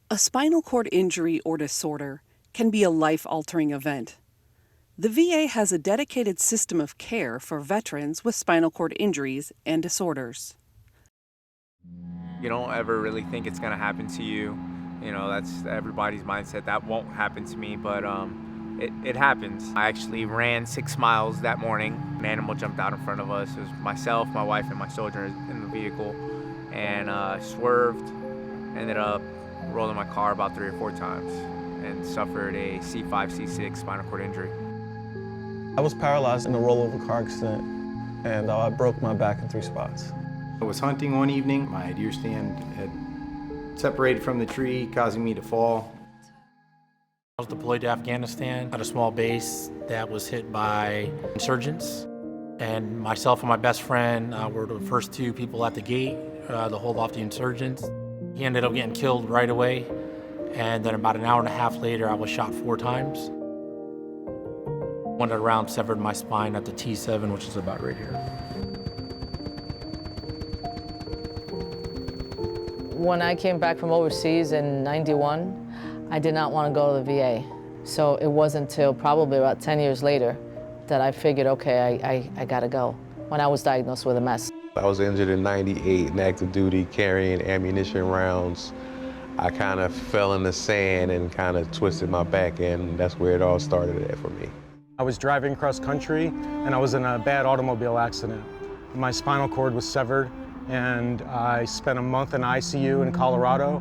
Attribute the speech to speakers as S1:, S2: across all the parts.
S1: A spinal cord injury or disorder can be a life-altering event. The VA has a dedicated system of care for veterans with spinal cord injuries and disorders.
S2: You don't ever really think it's gonna happen to you. You know, that's everybody's mindset. That won't happen to me, but it happens. I actually ran 6 miles that morning. An animal jumped out in front of us. It was myself, my wife, and my soldier in the vehicle, and swerved. Ended up rolling my car about 3 or 4 times, and suffered a C5, C6 spinal cord injury.
S3: I was paralyzed in a rollover car accident, and I broke my back in 3 spots.
S4: I was hunting one evening. My deer stand had separated from the tree, causing me to fall.
S5: I was deployed to Afghanistan at a small base that was hit by insurgents. And myself and my best friend were the first 2 people at the gate to hold off the insurgents. He ended up getting killed right away. And then about an hour and a half later, I was shot 4 times. One round severed my spine at the T7, which is about right here.
S6: When I came back from overseas in '91, I did not want to go to the VA. So it wasn't until probably about 10 years later that I figured, okay, I gotta go, when I was diagnosed with MS.
S7: I was injured in '98 in active duty carrying ammunition rounds. I kind of fell in the sand and kind of twisted my back, and that's where it all started at for me.
S3: I was driving cross country, and I was in a bad automobile accident. My spinal cord was severed, and I spent a month in ICU in Colorado.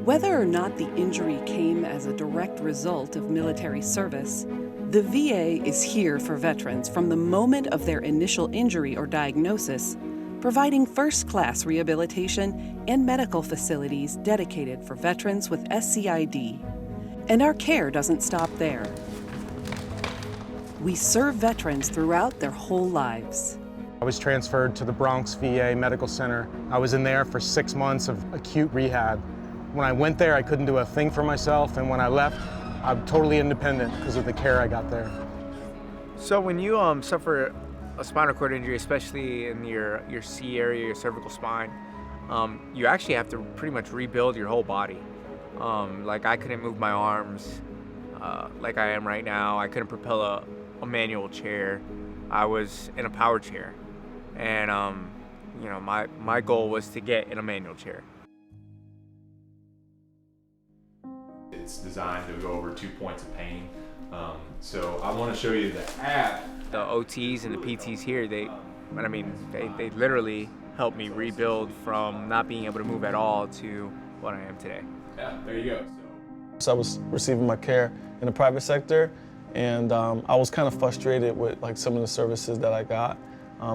S1: Whether or not the injury came as a direct result of military service, the VA is here for veterans from the moment of their initial injury or diagnosis, providing first-class rehabilitation and medical facilities dedicated for veterans with SCID. And our care doesn't stop there. We serve veterans throughout their whole lives.
S3: I was transferred to the Bronx VA Medical Center. I was in there for 6 months of acute rehab. When I went there, I couldn't do a thing for myself, and when I left, I'm totally independent because of the care I got there.
S2: So when you suffer a spinal cord injury, especially in your C area, your cervical spine, you actually have to pretty much rebuild your whole body. Like I couldn't move my arms like I am right now. I couldn't propel a manual chair. I was in a power chair, and you know, my goal was to get in a manual chair.
S8: It's designed to go over 2 points of pain. So I want to show you the app.
S2: The OTs and the PTs here, they literally helped me rebuild from not being able to move at all to what I am today.
S8: Yeah, there you go.
S3: So I was receiving my care in the private sector, and I was kind of frustrated with like some of the services that I got.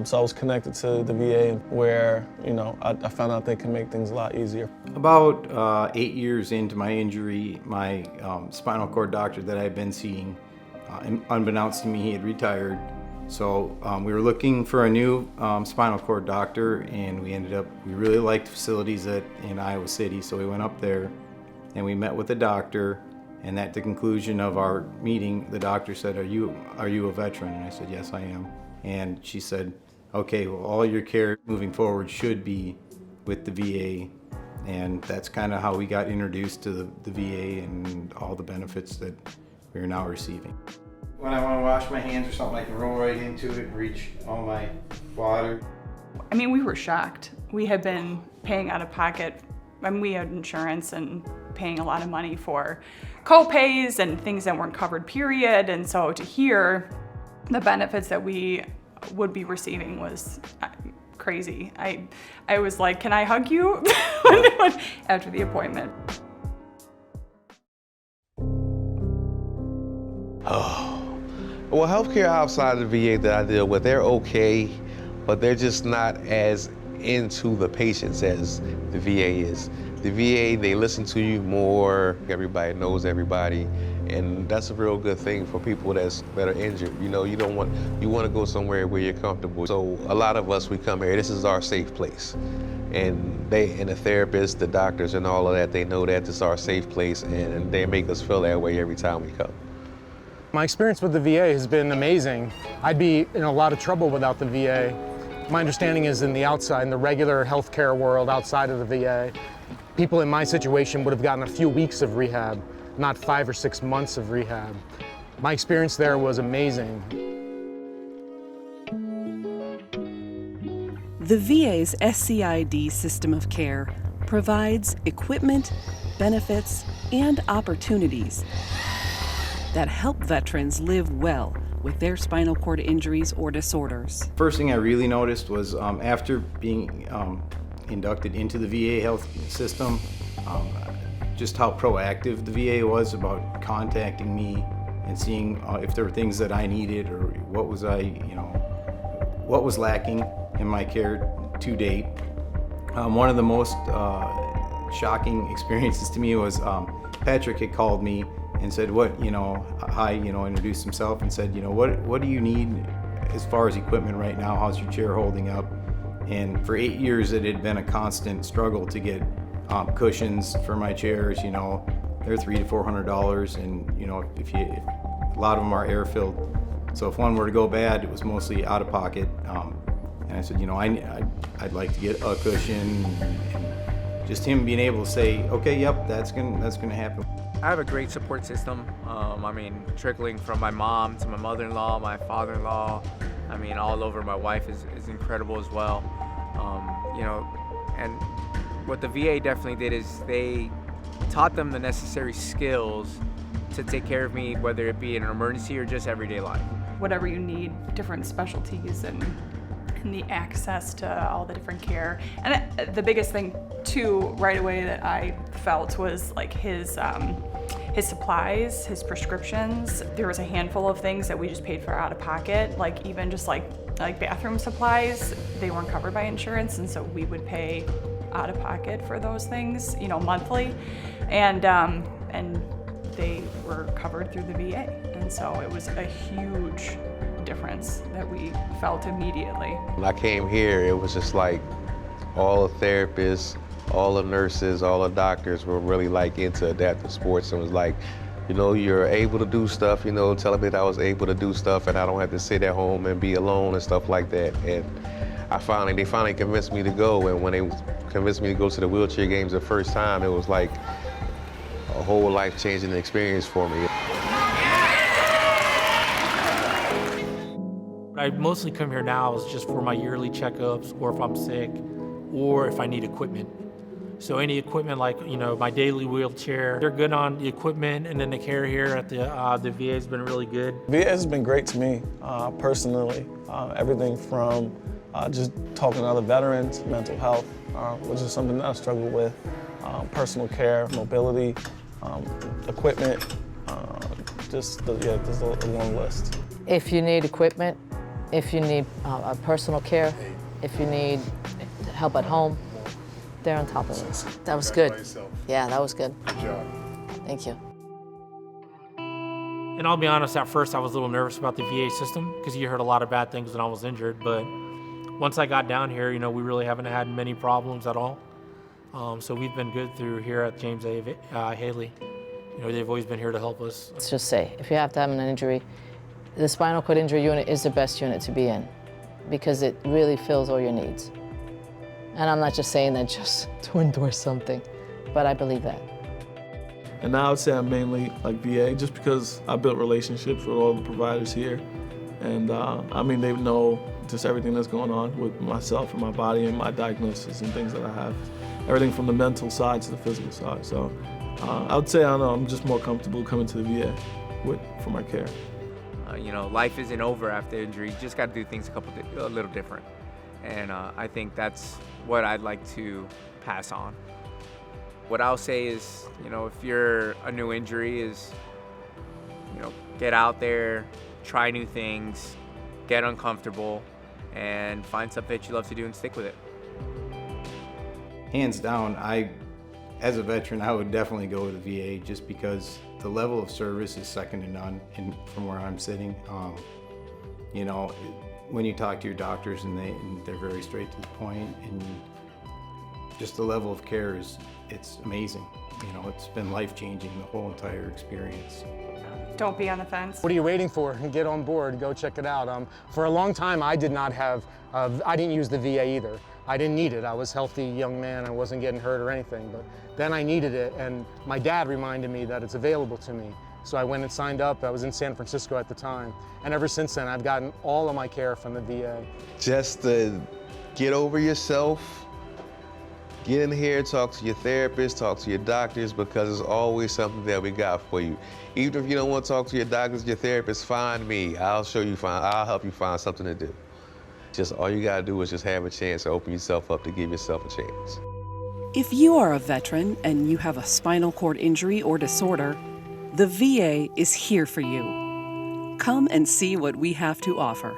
S3: So I was connected to the VA where, you know, I found out they can make things a lot easier.
S4: About 8 years into my injury, my spinal cord doctor that I had been seeing, unbeknownst to me, he had retired. So we were looking for a new spinal cord doctor, and we really liked the facilities in Iowa City, so we went up there and we met with the doctor. And at the conclusion of our meeting, the doctor said, are you a veteran? And I said, yes, I am. And she said, okay, well, all your care moving forward should be with the VA. And that's kind of how we got introduced to the VA and all the benefits that we are now receiving. When I want to wash my hands or something, I can roll right into it and reach all my water.
S9: I mean, we were shocked. We had been paying out of pocket. I mean, we had insurance and paying a lot of money for co-pays and things that weren't covered, period. And so to hear the benefits that we would be receiving was crazy. I was like, can I hug you after the appointment?
S7: Oh, well, healthcare outside of the VA that I deal with, they're okay, but they're just not as into the patients as the VA is. The VA, they listen to you more. Everybody knows everybody, and that's a real good thing for people that are injured. You know, you want to go somewhere where you're comfortable. So a lot of us, we come here, this is our safe place. And the therapists, the doctors and all of that, they know that this is our safe place, and they make us feel that way every time we come.
S3: My experience with the VA has been amazing. I'd be in a lot of trouble without the VA.
S10: My understanding is in the regular healthcare world outside of the VA, people in my situation would have gotten a few weeks of rehab, not 5 or 6 months of rehab. My experience there was amazing.
S1: The VA's SCID system of care provides equipment, benefits, and opportunities that help veterans live well with their spinal cord injuries or disorders.
S4: First thing I really noticed was after being inducted into the VA health system, just how proactive the VA was about contacting me and seeing if there were things that I needed or what was lacking in my care to date. One of the most shocking experiences to me was Patrick had called me and said, introduced himself and said, what do you need as far as equipment right now? How's your chair holding up? And for 8 years, it had been a constant struggle to get cushions for my chairs. They're $300 to $400, and if a lot of them are air filled. So if one were to go bad, it was mostly out of pocket. And I said, I'd like to get a cushion. And just him being able to say, okay, yep, that's gonna happen.
S2: I have a great support system. Trickling from my mom to my mother-in-law, my father-in-law. All over. My wife is incredible as well. And what the VA definitely did is they taught them the necessary skills to take care of me, whether it be in an emergency or just everyday life.
S9: Whatever you need, different specialties and the access to all the different care. And the biggest thing too, right away that I felt was like his supplies, his prescriptions. There was a handful of things that we just paid for out of pocket, like even just like bathroom supplies. They weren't covered by insurance, and so we would pay out of pocket for those things, monthly, and they were covered through the VA, and so it was a huge difference that we felt immediately.
S7: When I came here, it was just like all the therapists, all the nurses, all the doctors were really into adaptive sports, and was like, you're able to do stuff, telling me that I was able to do stuff and I don't have to sit at home and be alone and stuff like that. And they finally convinced me to go, and when they convinced me to go to the wheelchair games the first time, it was like a whole life-changing experience for me.
S5: I mostly come here now is just for my yearly checkups, or if I'm sick, or if I need equipment. So any equipment my daily wheelchair, they're good on the equipment, and then the care here at the VA has been really good.
S3: VA has been great to me personally. Everything from just talking to other veterans, mental health, which is something that I struggle with, personal care, mobility, equipment, just a long list.
S6: If you need equipment, if you need personal care, if you need help at home, they're on top of it. That was good. Yeah, that was good.
S11: Good job.
S6: Thank you.
S5: And I'll be honest, at first I was a little nervous about the VA system because you heard a lot of bad things when I was injured, but once I got down here, we really haven't had many problems at all. So we've been good through here at James A. Haley. They've always been here to help us.
S6: Let's just say, if you have to have an injury, the spinal cord injury unit is the best unit to be in because it really fills all your needs. And I'm not just saying that just to endorse something, but I believe that.
S3: And now I would say I'm mainly VA just because I built relationships with all the providers here. And they know just everything that's going on with myself and my body and my diagnosis and things that I have. Everything from the mental side to the physical side. So I would say I'm just more comfortable coming to the VA for my care.
S2: Life isn't over after injury. You just got to do things a little different. And I think that's what I'd like to pass on. What I'll say is, if you're a new injury is, get out there, try new things, get uncomfortable, and find something that you love to do and stick with it.
S4: Hands down, as a veteran, I would definitely go to the VA just because the level of service is second to none from where I'm sitting. When you talk to your doctors and they're very straight to the point, and just the level of care it's amazing. It's been life-changing, the whole entire experience.
S9: Don't be on the fence.
S10: What are you waiting for? Get on board, go check it out. For a long time, I didn't use the VA either. I didn't need it. I was a healthy young man, I wasn't getting hurt or anything, but then I needed it, and my dad reminded me that it's available to me. So I went and signed up. I was in San Francisco at the time, and ever since then, I've gotten all of my care from the VA.
S7: Just to get over yourself, get in here, talk to your therapist, talk to your doctors, because there's always something that we got for you. Even if you don't want to talk to your doctors, your therapist, find me. I'll help you find something to do. Just all you gotta do is just have a chance to open yourself up to give yourself a chance.
S1: If you are a veteran and you have a spinal cord injury or disorder, the VA is here for you. Come and see what we have to offer.